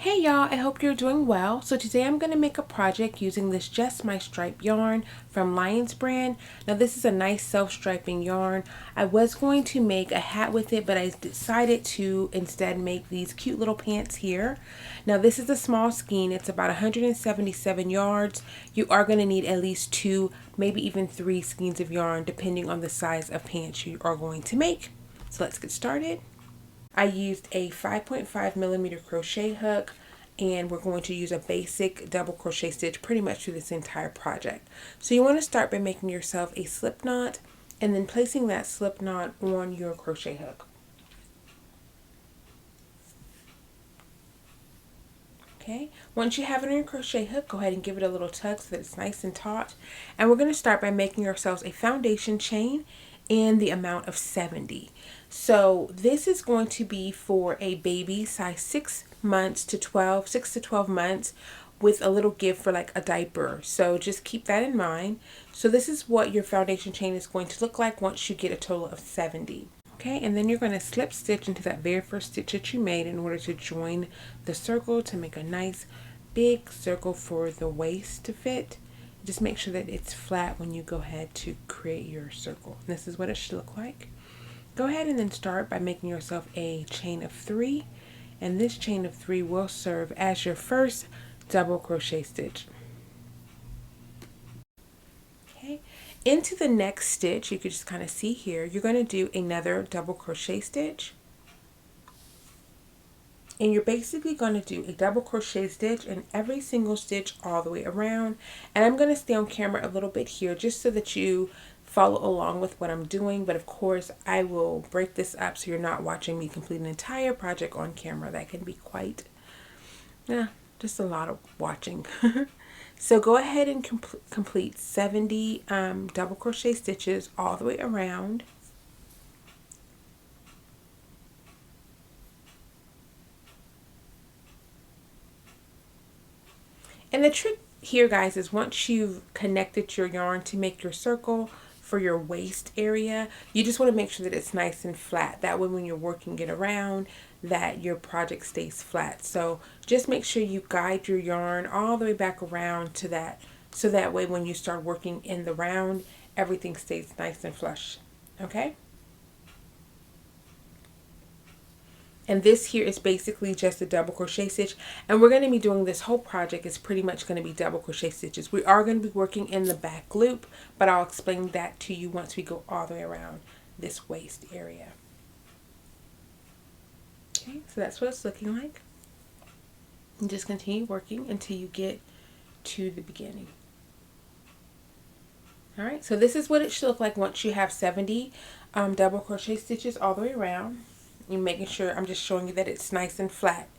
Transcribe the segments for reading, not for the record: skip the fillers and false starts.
Hey y'all, I hope you're doing well. So today I'm going to make a project using this Just My Stripe yarn from Lion's brand. Now this is a nice self-striping yarn. I was going to make a hat with it, but I decided to instead make these cute little pants here. Now this is a small skein. It's about 177 yards. You are going to need at least 2, maybe even 3 skeins of yarn depending on the size of pants you are going to make. So let's get started. I used a 5.5 millimeter crochet hook, and we're going to use a basic double crochet stitch pretty much through this entire project. So you want to start by making yourself a slip knot and then placing that slip knot on your crochet hook. Okay, once you have it on your crochet hook, go ahead and give it a little tug so that it's nice and taut. And we're going to start by making ourselves a foundation chain in the amount of 70. So this is going to be for a baby size 6 to 12 months with a little give for like a diaper. So just keep that in mind. So this is what your foundation chain is going to look like once you get a total of 70. Okay, and then you're going to slip stitch into that very first stitch that you made in order to join the circle to make a nice big circle for the waist to fit. Just make sure that it's flat when you go ahead to create your circle. And this is what it should look like. Go ahead and then start by making yourself a chain of 3, and this chain of 3 will serve as your first double crochet stitch. Okay, into the next stitch, you can just kind of see here, you're going to do another double crochet stitch. And you're basically going to do a double crochet stitch in every single stitch all the way around. And I'm going to stay on camera a little bit here just so that you follow along with what I'm doing. But of course, I will break this up so you're not watching me complete an entire project on camera. That can be quite, just a lot of watching. So go ahead and complete 70 double crochet stitches all the way around. And the trick here, guys, is once you've connected your yarn to make your circle for your waist area, you just want to make sure that it's nice and flat. That way when you're working it around, that your project stays flat. So just make sure you guide your yarn all the way back around to that, so that way when you start working in the round, everything stays nice and flush. Okay? And this here is basically just a double crochet stitch, and we're going to be doing this whole project is pretty much going to be double crochet stitches. We are going to be working in the back loop, but I'll explain that to you once we go all the way around this waist area. Okay, so that's what it's looking like. And just continue working until you get to the beginning. All right, so this is what it should look like once you have 70 double crochet stitches all the way around. You're making sure, I'm just showing you that it's nice and flat.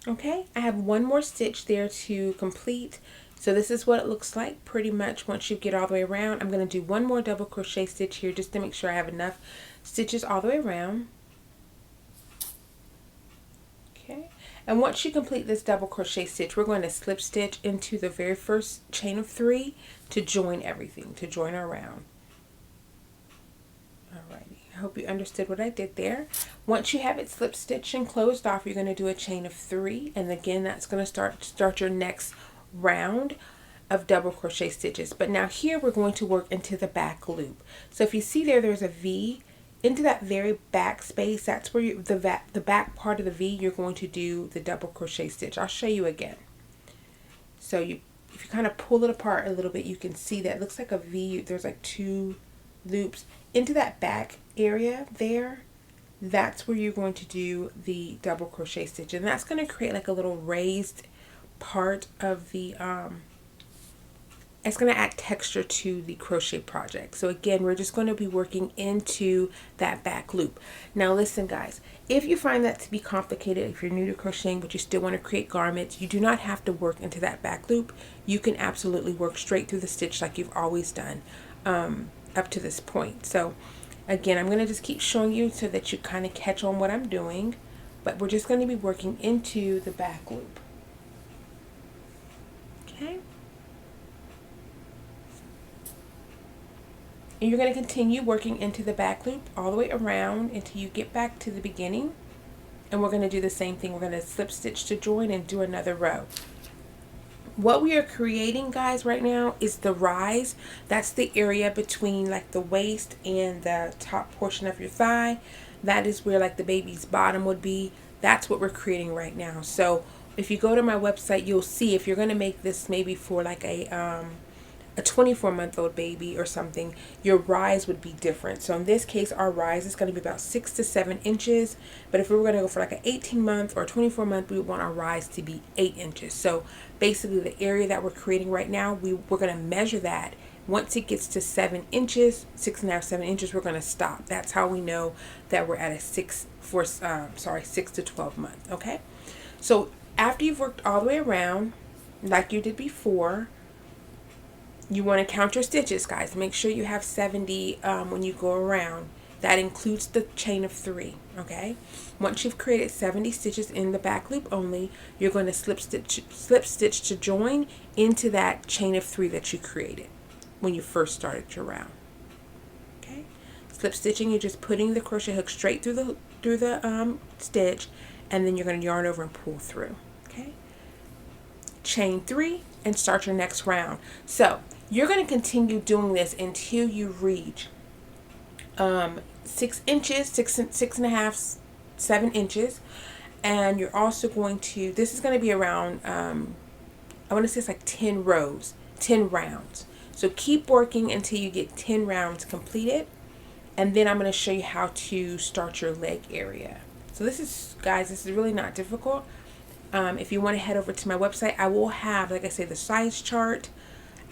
Okay, I have one more stitch there to complete. So this is what it looks like pretty much once you get all the way around. I'm going to do one more double crochet stitch here just to make sure I have enough stitches all the way around. Okay, and once you complete this double crochet stitch, we're going to slip stitch into the very first chain of 3 to join everything, to join our round. Alrighty. I hope you understood what I did there. Once you have it slip stitched and closed off, you're going to do a chain of 3, and again that's going to start your next round of double crochet stitches. But now here we're going to work into the back loop. So if you see there's a V into that very back space. That's where the back part of the V, you're going to do the double crochet stitch. I'll show you again. So if you kind of pull it apart a little bit, you can see that it looks like a V. There's like 2 loops into that back area there. That's where you're going to do the double crochet stitch, and that's going to create like a little raised part of the it's going to add texture to the crochet project. So again, we're just going to be working into that back loop. Now listen guys, if you find that to be complicated, if you're new to crocheting but you still want to create garments, you do not have to work into that back loop. You can absolutely work straight through the stitch like you've always done up to this point. So again, I'm going to just keep showing you so that you kind of catch on what I'm doing, but we're just going to be working into the back loop. Okay. And you're going to continue working into the back loop all the way around until you get back to the beginning and we're going to do the same thing. We're going to slip stitch to join and do another row. What we are creating, guys, right now is the rise. That's the area between like the waist and the top portion of your thigh. That is where like the baby's bottom would be. That's what we're creating right now. So if you go to my website, you'll see if you're going to make this maybe for like a 24-month-old baby or something, your rise would be different. So in this case, our rise is going to be about 6 to 7 inches. But if we were going to go for like an 18-month or a 24-month, we would want our rise to be 8 inches. So basically the area that we're creating right now, we're going to measure that. Once it gets to 7 inches, 6.5, 7 inches, we're going to stop. That's how we know that we're at a 6 to 12 month. Okay. So after you've worked all the way around, like you did before, you want to count your stitches, guys. Make sure you have 70 when you go around. That includes the chain of 3, okay? Once you've created 70 stitches in the back loop only, you're going to slip stitch to join into that chain of 3 that you created when you first started your round. Okay? Slip stitching, you're just putting the crochet hook straight through the stitch, and then you're going to yarn over and pull through. Okay? Chain 3 and start your next round. So you're going to continue doing this until you reach 6 inches, 6.5, 7 inches. And you're also going to, this is going to be around, I want to say it's like 10 rows, 10 rounds. So keep working until you get 10 rounds completed. And then I'm going to show you how to start your leg area. So this is, guys, this is really not difficult. If you want to head over to my website, I will have, like I say, the size chart,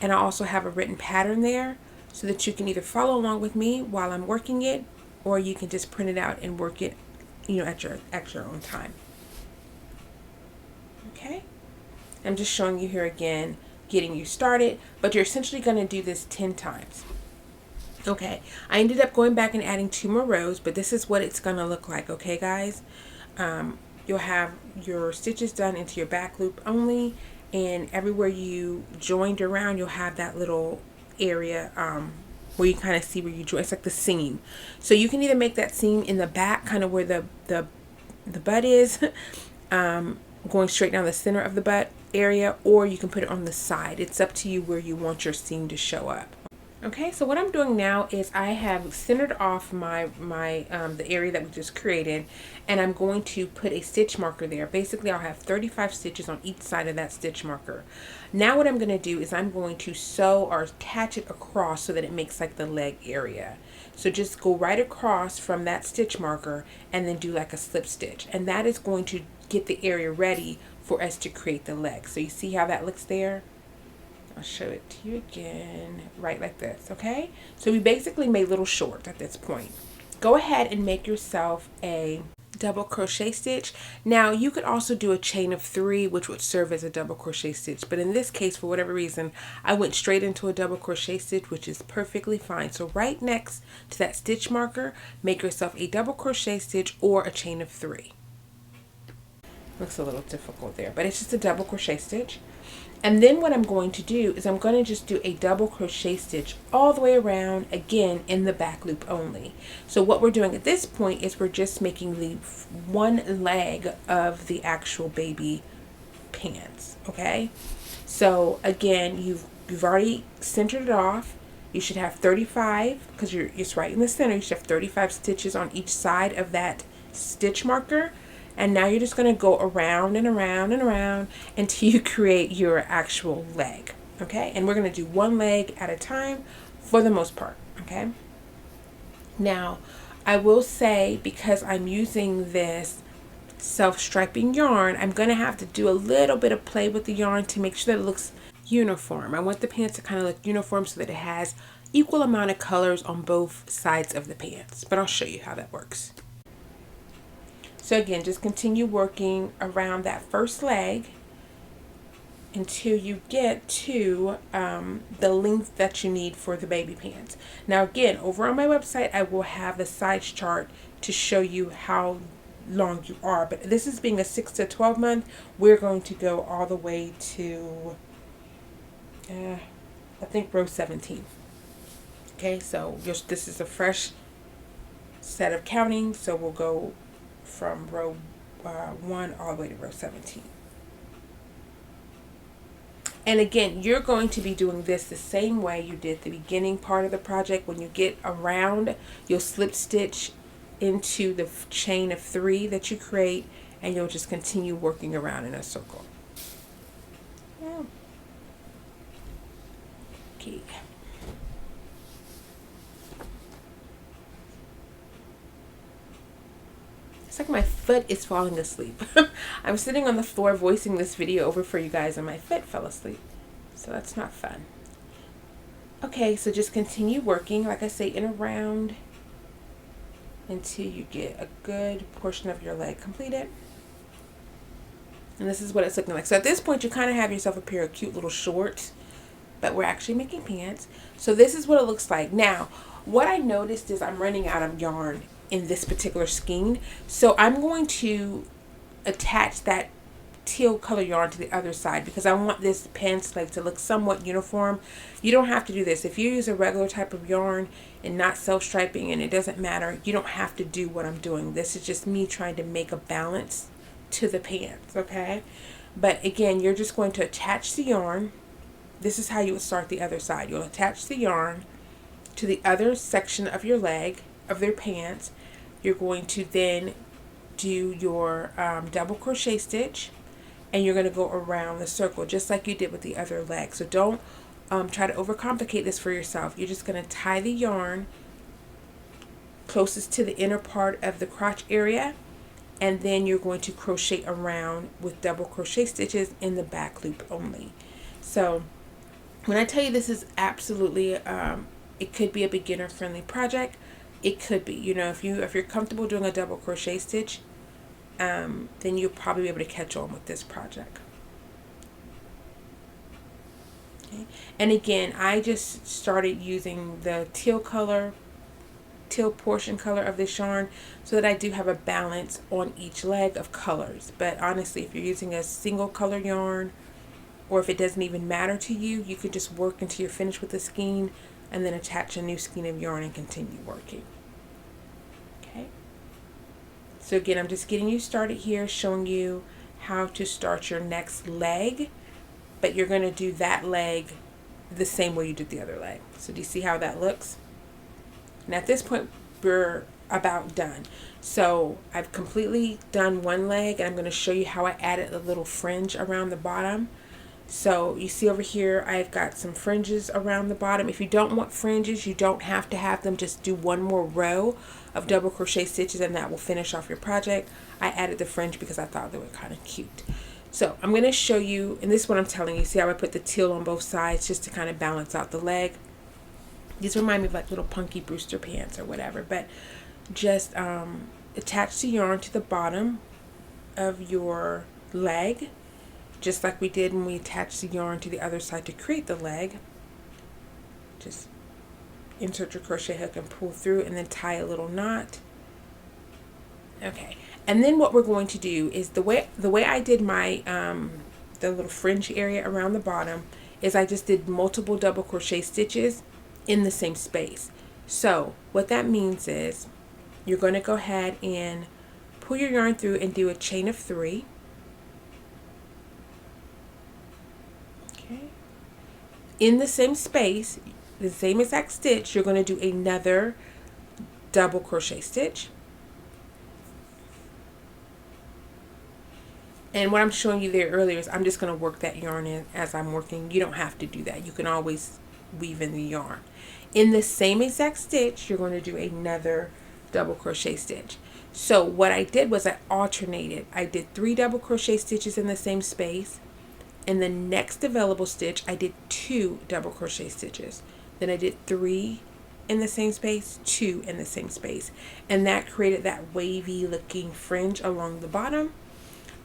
and I also have a written pattern there so that you can either follow along with me while I'm working it, or you can just print it out and work it, at your own time. Okay? I'm just showing you here again, getting you started, but you're essentially going to do this 10 times. Okay, I ended up going back and adding 2 more rows, but this is what it's going to look like, okay, guys? You'll have your stitches done into your back loop only, and everywhere you joined around, you'll have that little area where you kind of see where you join. It's like the seam. So you can either make that seam in the back, kind of where the butt is, going straight down the center of the butt area, or you can put it on the side. It's up to you where you want your seam to show up. Okay, so what I'm doing now is I have centered off the area that we just created, and I'm going to put a stitch marker there. Basically, I'll have 35 stitches on each side of that stitch marker. Now what I'm going to do is I'm going to sew or attach it across so that it makes like the leg area. So just go right across from that stitch marker and then do like a slip stitch, and that is going to get the area ready for us to create the leg. So you see how that looks there? I'll show it to you again, right like this, okay? So we basically made little shorts at this point. Go ahead and make yourself a double crochet stitch. Now you could also do a chain of 3, which would serve as a double crochet stitch, but in this case, for whatever reason, I went straight into a double crochet stitch, which is perfectly fine. So right next to that stitch marker, make yourself a double crochet stitch or a chain of 3. Looks a little difficult there, but it's just a double crochet stitch. And then what I'm going to do is I'm going to just do a double crochet stitch all the way around, again in the back loop only. So what we're doing at this point is we're just making the one leg of the actual baby pants, okay? So again, you've already centered it off. You should have 35, because it's right in the center. You should have 35 stitches on each side of that stitch marker. And now you're just going to go around and around and around until you create your actual leg, okay? And we're going to do one leg at a time for the most part, okay? Now, I will say, because I'm using this self-striping yarn, I'm going to have to do a little bit of play with the yarn to make sure that it looks uniform. I want the pants to kind of look uniform so that it has equal amount of colors on both sides of the pants. But I'll show you how that works. So again, just continue working around that first leg until you get to the length that you need for the baby pants. Now again, over on my website, I will have the size chart to show you how long you are. But this is being a 6 to 12 month. We're going to go all the way to, I think, row 17. Okay, so this is a fresh set of counting. So we'll go from row 1 all the way to row 17. And again, you're going to be doing this the same way you did the beginning part of the project. When you get around, you'll slip stitch into the chain of 3 that you create, and you'll just continue working around in a circle. Yeah. Okay. It's like my foot is falling asleep. I'm sitting on the floor voicing this video over for you guys and my foot fell asleep. So that's not fun. Okay, so just continue working, like I say, in a round until you get a good portion of your leg completed. And this is what it's looking like. So at this point, you kind of have yourself a pair of cute little shorts, but we're actually making pants. So this is what it looks like. Now, what I noticed is I'm running out of yarn in this particular skein. So I'm going to attach that teal color yarn to the other side because I want this pants leg to look somewhat uniform. You don't have to do this. If you use a regular type of yarn and not self-striping, and it doesn't matter, you don't have to do what I'm doing. This is just me trying to make a balance to the pants, okay? But again, you're just going to attach the yarn. This is how you would start the other side. You'll attach the yarn to the other section of your leg, of their pants. You're going to then do your double crochet stitch, and you're going to go around the circle just like you did with the other leg. So don't try to overcomplicate this for yourself. You're just going to tie the yarn closest to the inner part of the crotch area, and then you're going to crochet around with double crochet stitches in the back loop only. So when I tell you this is absolutely, it could be a beginner friendly project. It could be, you know, if you're comfortable doing a double crochet stitch, then you'll probably be able to catch on with this project. Okay. And again, I just started using the teal portion color of this yarn so that I do have a balance on each leg of colors. But honestly, if you're using a single color yarn, or if it doesn't even matter to you, you could just work until you're finished with the skein and then attach a new skein of yarn and continue working. Okay. So again, I'm just getting you started here, showing you how to start your next leg, but you're going to do that leg the same way you did the other leg. So do you see how that looks? And at this point, we're about done. So I've completely done one leg, and I'm going to show you how I added a little fringe around the bottom. So you see over here, I've got some fringes around the bottom. If you don't want fringes, you don't have to have them. Just do one more row of double crochet stitches and that will finish off your project. I added the fringe because I thought they were kind of cute. So I'm going to show you, and this is what I'm telling you. See how I put the teal on both sides just to kind of balance out the leg. These remind me of like little Punky Brewster pants or whatever, but just attach the yarn to the bottom of your leg, just like we did when we attached the yarn to the other side to create the leg. Just insert your crochet hook and pull through, and then tie a little knot. Okay, and then what we're going to do is the way I did my the little fringe area around the bottom is I just did multiple double crochet stitches in the same space. So what that means is you're going to go ahead and pull your yarn through and do a chain of 3. Okay. In the same space, the same exact stitch, you're going to do another double crochet stitch. And what I'm showing you there earlier is I'm just going to work that yarn in as I'm working. You don't have to do that. You can always weave in the yarn. In the same exact stitch, you're going to do another double crochet stitch. So what I did was I alternated. I did 3 double crochet stitches in the same space. In the next available stitch, I did 2 double crochet stitches. Then I did 3 in the same space, 2 in the same space. And that created that wavy looking fringe along the bottom.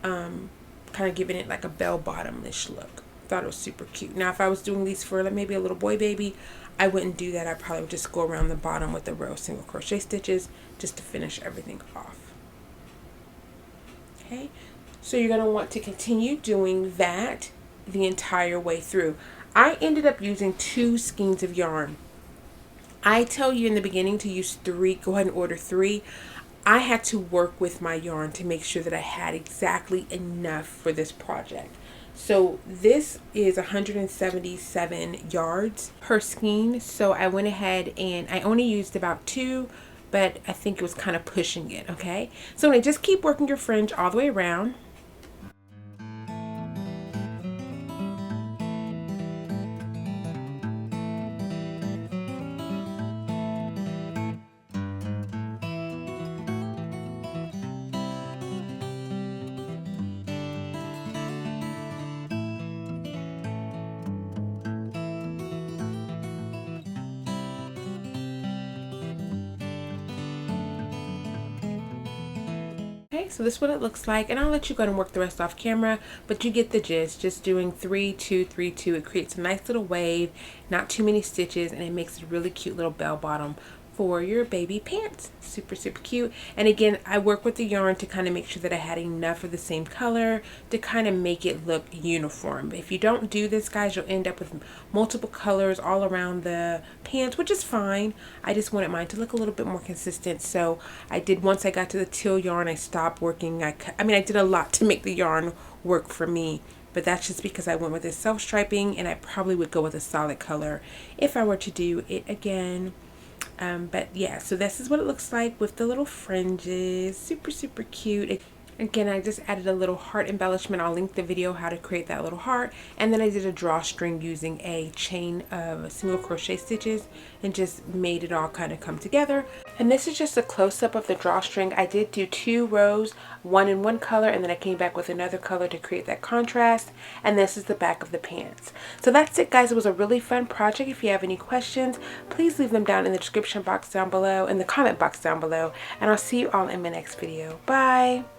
Kind of giving it like a bell bottom-ish look. Thought it was super cute. Now if I was doing these for like maybe a little boy baby, I wouldn't do that. I probably would just go around the bottom with a row of single crochet stitches just to finish everything off. Okay, so you're going to want to continue doing that the entire way through. I ended up using 2 skeins of yarn. I tell you in the beginning to use 3. Go ahead and order 3. I had to work with my yarn to make sure that I had exactly enough for this project. So this is 177 yards per skein. So I went ahead and I only used about 2, but I think it was kind of pushing it, okay? So now just keep working your fringe all the way around. Okay, so this is what it looks like, and I'll let you go and work the rest off camera, but you get the gist. Just doing 3 2 3 2, it creates a nice little wave, not too many stitches, and it makes a really cute little bell bottom for your baby pants. Super cute. And again, I work with the yarn to kind of make sure that I had enough of the same color to kind of make it look uniform. If you don't do this, guys, you'll end up with multiple colors all around the pants, which is fine. I just wanted mine to look a little bit more consistent, so I did. Once I got to the teal yarn, I stopped working. I did a lot to make the yarn work for me, but that's just because I went with this self-striping, and I probably would go with a solid color if I were to do it again. But yeah, so this is what it looks like with the little fringes. Super cute. Again, I just added a little heart embellishment. I'll link the video how to create that little heart. And then I did a drawstring using a chain of single crochet stitches and just made it all kind of come together. And this is just a close-up of the drawstring. I did do 2 rows, one in one color, and then I came back with another color to create that contrast. And this is the back of the pants. So that's it, guys. It was a really fun project. If you have any questions, please leave them down in the description box down below, in the comment box down below. And I'll see you all in my next video. Bye!